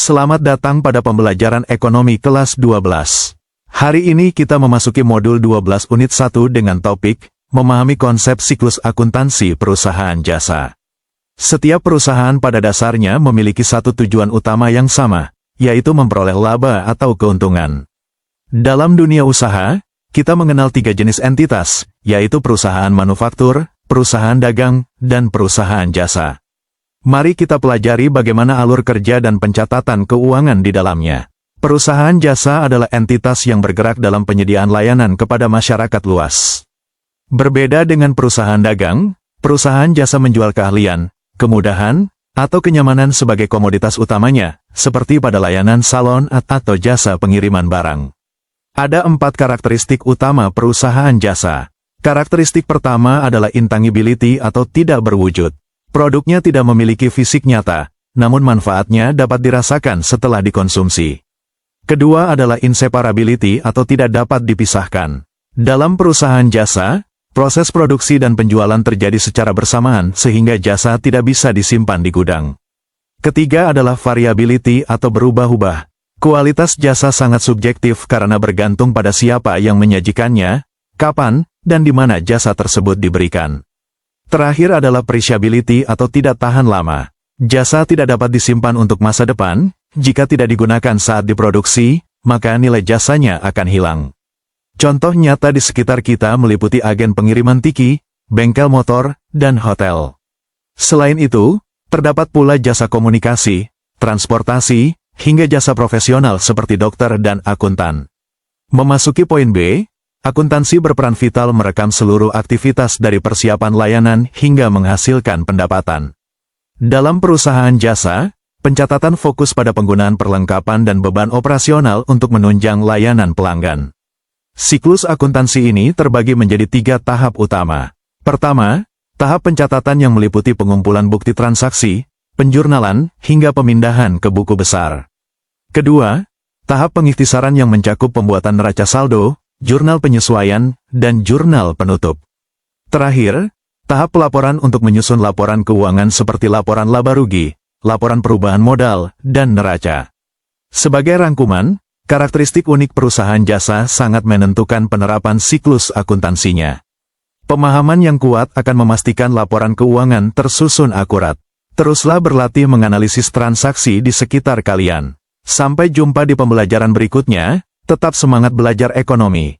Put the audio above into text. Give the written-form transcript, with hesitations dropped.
Selamat datang pada pembelajaran ekonomi kelas 12. Hari ini kita memasuki modul 12 unit 1 dengan topik, memahami konsep siklus akuntansi perusahaan jasa. Setiap perusahaan pada dasarnya memiliki satu tujuan utama yang sama, yaitu memperoleh laba atau keuntungan. Dalam dunia usaha, kita mengenal 3 jenis entitas, yaitu perusahaan manufaktur, perusahaan dagang, dan perusahaan jasa. Mari kita pelajari bagaimana alur kerja dan pencatatan keuangan di dalamnya. Perusahaan jasa adalah entitas yang bergerak dalam penyediaan layanan kepada masyarakat luas. Berbeda dengan perusahaan dagang, perusahaan jasa menjual keahlian, kemudahan, atau kenyamanan sebagai komoditas utamanya, seperti pada layanan salon atau jasa pengiriman barang. Ada 4 karakteristik utama perusahaan jasa. Karakteristik pertama adalah intangibility atau tidak berwujud. Produknya tidak memiliki fisik nyata, namun manfaatnya dapat dirasakan setelah dikonsumsi. Kedua adalah inseparability atau tidak dapat dipisahkan. Dalam perusahaan jasa, proses produksi dan penjualan terjadi secara bersamaan sehingga jasa tidak bisa disimpan di gudang. Ketiga adalah variability atau berubah-ubah. Kualitas jasa sangat subjektif karena bergantung pada siapa yang menyajikannya, kapan, dan di mana jasa tersebut diberikan. Terakhir adalah perishability atau tidak tahan lama. Jasa tidak dapat disimpan untuk masa depan, jika tidak digunakan saat diproduksi, maka nilai jasanya akan hilang. Contoh nyata di sekitar kita meliputi agen pengiriman tiki, bengkel motor, dan hotel. Selain itu, terdapat pula jasa komunikasi, transportasi, hingga jasa profesional seperti dokter dan akuntan. Memasuki poin B, akuntansi berperan vital merekam seluruh aktivitas dari persiapan layanan hingga menghasilkan pendapatan. Dalam perusahaan jasa, pencatatan fokus pada penggunaan perlengkapan dan beban operasional untuk menunjang layanan pelanggan. Siklus akuntansi ini terbagi menjadi 3 tahap utama. Pertama, tahap pencatatan yang meliputi pengumpulan bukti transaksi, penjurnalan, hingga pemindahan ke buku besar. Kedua, tahap pengikhtisaran yang mencakup pembuatan neraca saldo, jurnal penyesuaian, dan jurnal penutup. Terakhir, tahap pelaporan untuk menyusun laporan keuangan seperti laporan laba rugi, laporan perubahan modal, dan neraca. Sebagai rangkuman, karakteristik unik perusahaan jasa sangat menentukan penerapan siklus akuntansinya. Pemahaman yang kuat akan memastikan laporan keuangan tersusun akurat. Teruslah berlatih menganalisis transaksi di sekitar kalian. Sampai jumpa di pembelajaran berikutnya. Tetap semangat belajar ekonomi.